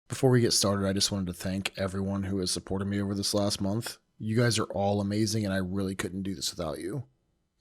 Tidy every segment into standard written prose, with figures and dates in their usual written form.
Before we get started, I just wanted to thank everyone who has supported me over this last month. You guys are all amazing, and I really couldn't do this without you.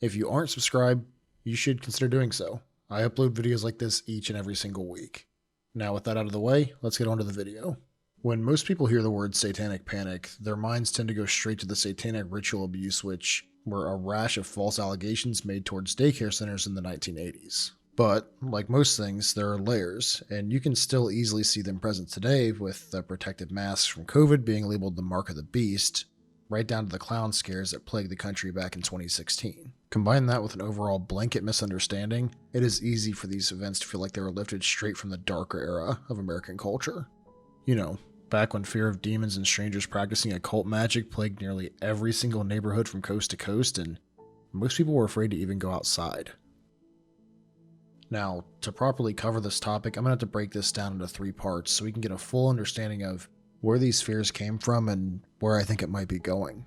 If you aren't subscribed, you should consider doing so. I upload videos like this each and every single week. Now, with that out of the way, let's get on to the video. When most people hear the word satanic panic, their minds tend to go straight to the satanic ritual abuse, which were a rash of false allegations made towards daycare centers in the 1980s. But, like most things, there are layers, and you can still easily see them present today with the protective masks from COVID being labeled the mark of the beast, right down to the clown scares that plagued the country back in 2016. Combine that with an overall blanket misunderstanding, it is easy for these events to feel like they were lifted straight from the darker era of American culture. You know, back when fear of demons and strangers practicing occult magic plagued nearly every single neighborhood from coast to coast, and most people were afraid to even go outside. Now, to properly cover this topic, I'm going to have to break this down into 3 parts so we can get a full understanding of where these fears came from and where I think it might be going.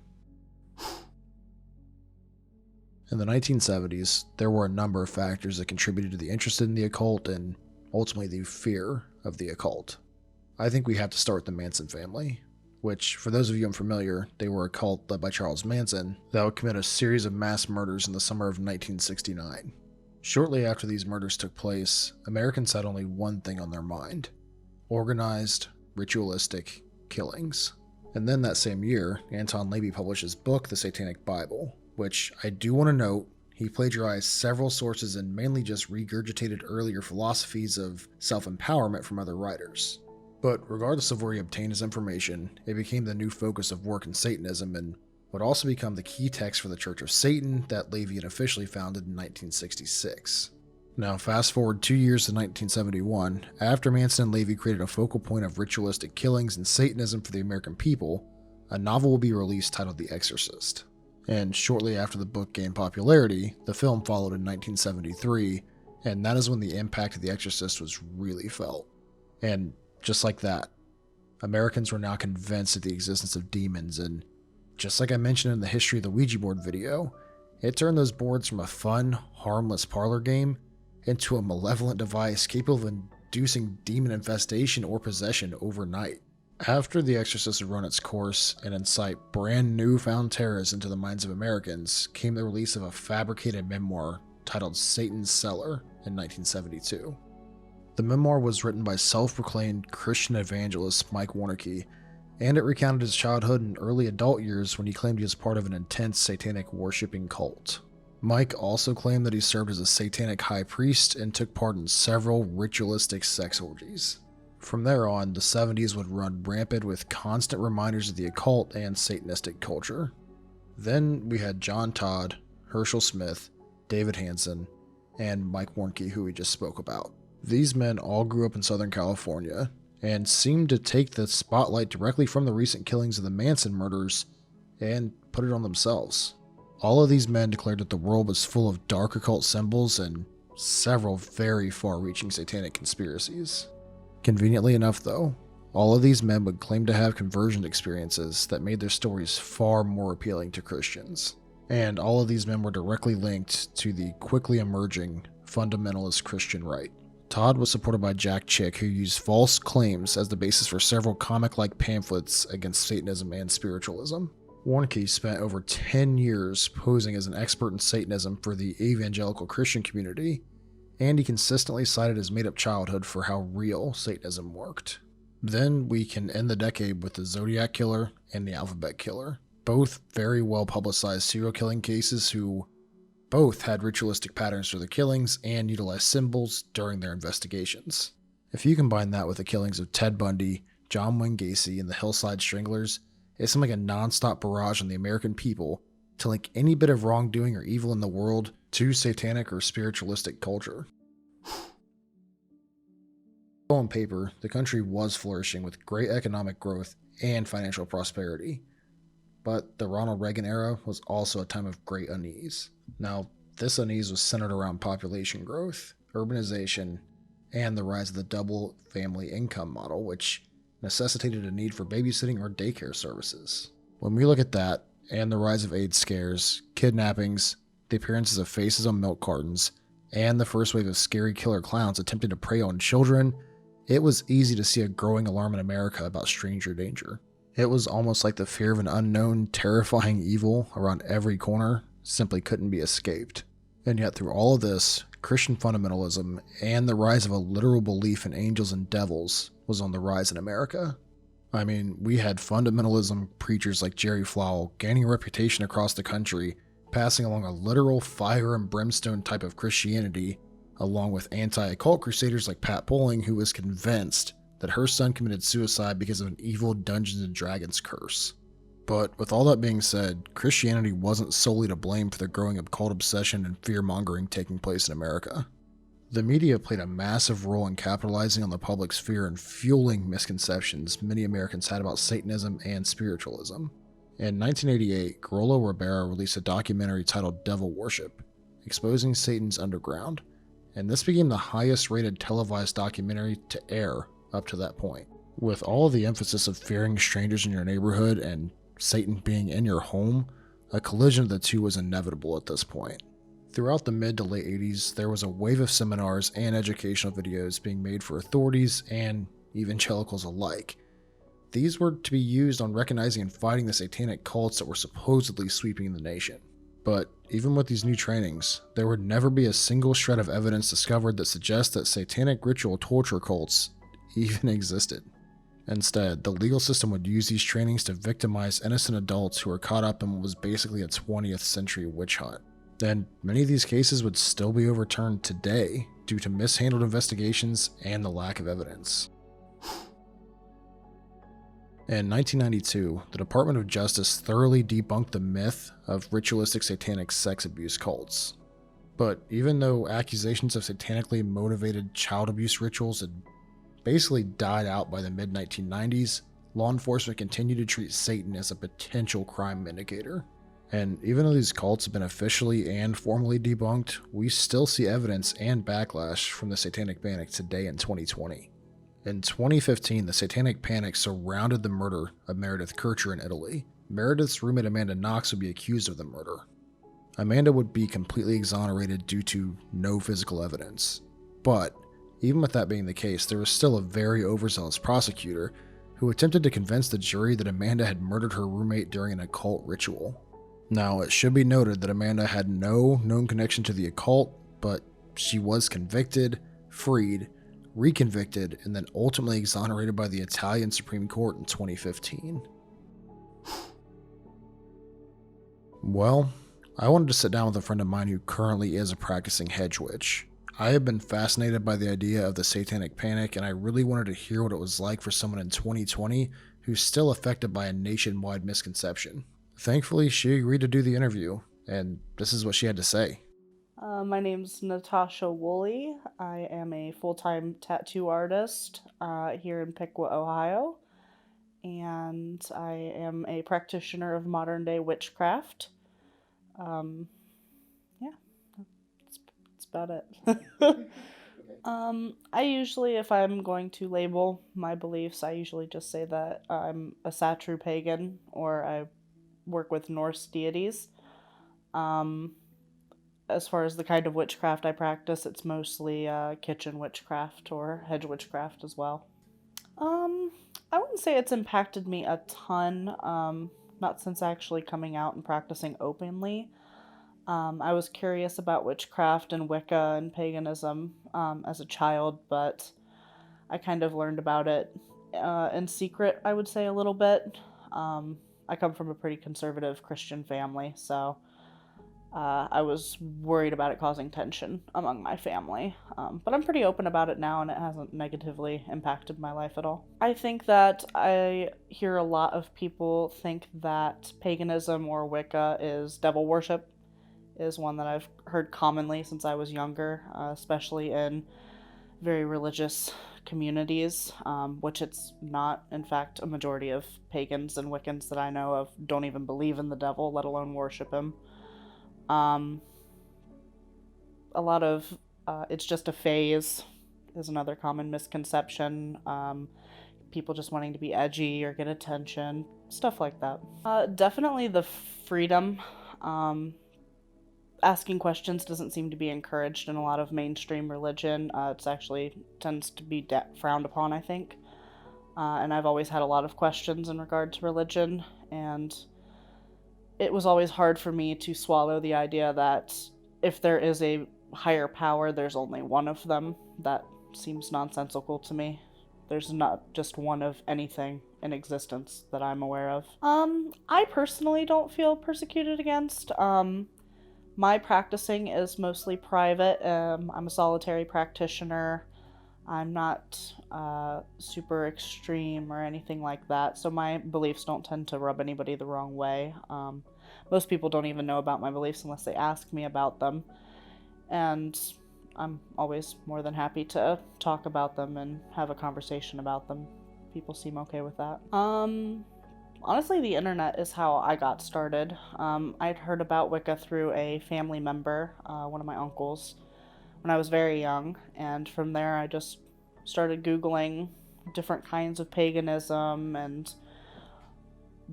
In the 1970s, there were a number of factors that contributed to the interest in the occult and ultimately the fear of the occult. I think we have to start with the Manson family, which, for those of you unfamiliar, they were a cult led by Charles Manson that would commit a series of mass murders in the summer of 1969. Shortly after these murders took place, Americans had only one thing on their mind: organized, ritualistic killings. And then that same year, Anton LaVey published his book, The Satanic Bible, which I do want to note, he plagiarized several sources and mainly just regurgitated earlier philosophies of self-empowerment from other writers. But regardless of where he obtained his information, it became the new focus of work in Satanism and would also become the key text for the Church of Satan that LaVey had officially founded in 1966. Now, fast forward 2 years to 1971, after Manson and LaVey created a focal point of ritualistic killings and Satanism for the American people, a novel will be released titled The Exorcist. And shortly after the book gained popularity, the film followed in 1973, and that is when the impact of The Exorcist was really felt. And just like that, Americans were now convinced of the existence of demons, and just like I mentioned in the history of the Ouija board video, it turned those boards from a fun, harmless parlor game into a malevolent device capable of inducing demon infestation or possession overnight. After The Exorcist had run its course and incite brand new found terrors into the minds of Americans, came the release of a fabricated memoir titled Satan's Cellar in 1972. The memoir was written by self-proclaimed Christian evangelist Mike Warnke, and it recounted his childhood and early adult years when he claimed he was part of an intense satanic worshipping cult. Mike also claimed that he served as a satanic high priest and took part in several ritualistic sex orgies. From there on, the 70s would run rampant with constant reminders of the occult and satanistic culture. Then we had John Todd, Herschel Smith, David Hansen, and Mike Warnke, who we just spoke about. These men all grew up in Southern California and seemed to take the spotlight directly from the recent killings of the Manson murders and put it on themselves. All of these men declared that the world was full of dark occult symbols and several very far-reaching satanic conspiracies. Conveniently enough though, all of these men would claim to have conversion experiences that made their stories far more appealing to Christians. And all of these men were directly linked to the quickly emerging fundamentalist Christian right. Todd was supported by Jack Chick, who used false claims as the basis for several comic-like pamphlets against Satanism and spiritualism. Warnke spent over 10 years posing as an expert in Satanism for the evangelical Christian community, and he consistently cited his made-up childhood for how real Satanism worked. Then we can end the decade with the Zodiac Killer and the Alphabet Killer, both very well-publicized serial killing cases who both had ritualistic patterns for their killings and utilized symbols during their investigations. If you combine that with the killings of Ted Bundy, John Wayne Gacy, and the Hillside Stranglers, it seemed like a non-stop barrage on the American people to link any bit of wrongdoing or evil in the world to satanic or spiritualistic culture. On paper, the country was flourishing with great economic growth and financial prosperity. But the Ronald Reagan era was also a time of great unease. Now, this unease was centered around population growth, urbanization, and the rise of the double family income model, which necessitated a need for babysitting or daycare services. When we look at that, and the rise of AIDS scares, kidnappings, the appearances of faces on milk cartons, and the first wave of scary killer clowns attempting to prey on children, It was easy to see a growing alarm in America about stranger danger. It was almost like the fear of an unknown, terrifying evil around every corner simply couldn't be escaped. And yet, through all of this, Christian fundamentalism and the rise of a literal belief in angels and devils was on the rise in America. I mean, we had fundamentalism preachers like Jerry Falwell gaining a reputation across the country, passing along a literal fire and brimstone type of Christianity, along with anti-occult crusaders like Pat Bowling, who was convinced that her son committed suicide because of an evil Dungeons and Dragons curse. But with all that being said, Christianity wasn't solely to blame for the growing occult obsession and fear-mongering taking place in America. The media played a massive role in capitalizing on the public's fear and fueling misconceptions many Americans had about Satanism and spiritualism. In 1988, Grolo Rivera released a documentary titled Devil Worship, exposing Satan's underground, and this became the highest rated televised documentary to air up to that point. With all the emphasis of fearing strangers in your neighborhood and Satan being in your home, a collision of the two was inevitable at this point. Throughout the mid to late 80s, there was a wave of seminars and educational videos being made for authorities and evangelicals alike. These were to be used on recognizing and fighting the satanic cults that were supposedly sweeping the nation. But even with these new trainings, there would never be a single shred of evidence discovered that suggests that satanic ritual torture cults even existed. Instead, the legal system would use these trainings to victimize innocent adults who were caught up in what was basically a 20th century witch hunt. And many of these cases would still be overturned today due to mishandled investigations and the lack of evidence. In 1992, the Department of Justice thoroughly debunked the myth of ritualistic satanic sex abuse cults. But even though accusations of satanically motivated child abuse rituals had basically died out by the mid-1990s, law enforcement continued to treat Satan as a potential crime indicator. And even though these cults have been officially and formally debunked, we still see evidence and backlash from the Satanic Panic today in 2020. In 2015, the Satanic Panic surrounded the murder of Meredith Kircher in Italy. Meredith's roommate Amanda Knox would be accused of the murder. Amanda would be completely exonerated due to no physical evidence. But even with that being the case, there was still a very overzealous prosecutor who attempted to convince the jury that Amanda had murdered her roommate during an occult ritual. Now, it should be noted that Amanda had no known connection to the occult, but she was convicted, freed, reconvicted, and then ultimately exonerated by the Italian Supreme Court in 2015. Well, I wanted to sit down with a friend of mine who currently is a practicing hedge witch. I have been fascinated by the idea of the Satanic Panic, and I really wanted to hear what it was like for someone in 2020 who's still affected by a nationwide misconception. Thankfully, she agreed to do the interview, and this is what she had to say. My name's Natasha Woolley. I am a full-time tattoo artist here in Piqua, Ohio, and I am a practitioner of modern-day witchcraft. Um, yeah, that's about it. I usually, if I'm going to label my beliefs, I usually just say that I'm a Satru pagan, or I work with Norse deities. Um, as far as the kind of witchcraft I practice, it's mostly kitchen witchcraft or hedge witchcraft as well. Um, I wouldn't say it's impacted me a ton, not since actually coming out and practicing openly. I was curious about witchcraft and Wicca and paganism as a child, but I kind of learned about it in secret, I would say, a little bit. I come from a pretty conservative Christian family, so I was worried about it causing tension among my family. But I'm pretty open about it now, and it hasn't negatively impacted my life at all. I think that I hear a lot of people think that paganism or Wicca is devil worship, is one that I've heard commonly since I was younger, especially in very religious communities, which it's not. In fact, a majority of pagans and Wiccans that I know of don't even believe in the devil, let alone worship him. Um, a lot of it's just a phase is another common misconception. People just wanting to be edgy or get attention, stuff like that. Definitely the freedom. Um, asking questions doesn't seem to be encouraged in a lot of mainstream religion. It's actually tends to be frowned upon, I think. And I've always had a lot of questions in regard to religion, and it was always hard for me to swallow the idea that if there is a higher power, there's only one of them. That seems nonsensical to me. There's not just one of anything in existence that I'm aware of. I personally don't feel persecuted against. My practicing is mostly private. I'm a solitary practitioner. I'm not super extreme or anything like that, so my beliefs don't tend to rub anybody the wrong way. Most people don't even know about my beliefs unless they ask me about them, and I'm always more than happy to talk about them and have a conversation about them. People seem okay with that. Honestly, the internet is how I got started. I'd heard about Wicca through a family member, one of my uncles, when I was very young, and from there I just started Googling different kinds of paganism and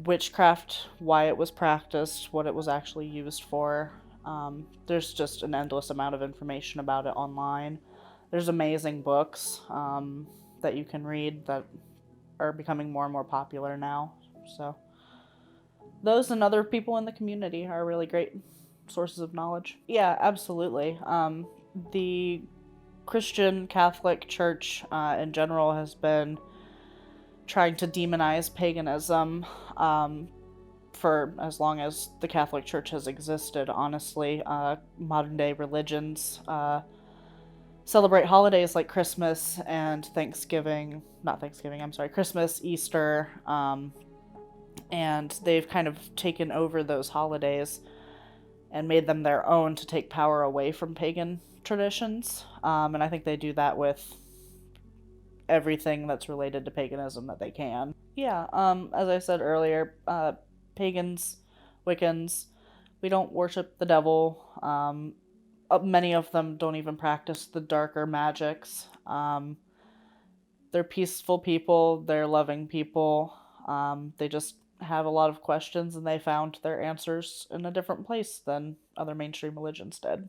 witchcraft, why it was practiced, what it was actually used for. There's just an endless amount of information about it online. There's amazing books that you can read that are becoming more and more popular now. So, those and other people in the community are really great sources of knowledge. Yeah, absolutely. The Christian Catholic Church in general has been trying to demonize paganism for as long as the Catholic Church has existed, honestly. Modern day religions celebrate holidays like Christmas and Thanksgiving. Not Thanksgiving, I'm sorry, Christmas, Easter. And they've kind of taken over those holidays and made them their own to take power away from pagan traditions. And I think they do that with everything that's related to paganism that they can. Yeah, as I said earlier, pagans, Wiccans, we don't worship the devil. Many of them don't even practice the darker magics. They're peaceful people, they're loving people. They just have a lot of questions and they found their answers in a different place than other mainstream religions did.